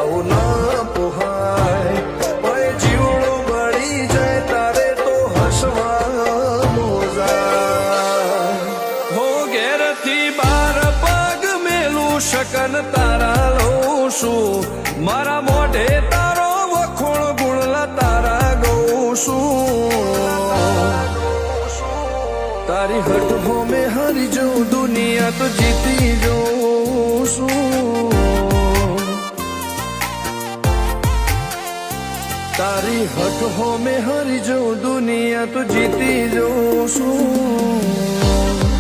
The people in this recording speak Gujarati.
આવું ના પોહાય ઓય જીવડો બળી જાય તારે તો હસવાનું જાય હો ઘેરથી બાર પગ મેલું શકન તારા લઉં છું મારા મોઢે તારો વખોણ ગુણલા તારા ગઉં છું તારી હટ હો મેં હારી જાઉં દુનિયા તો જીતી જાઉં છું તારી હટ હો મેં હારી જાઉં દુનિયા તો જીતી જાઉં છું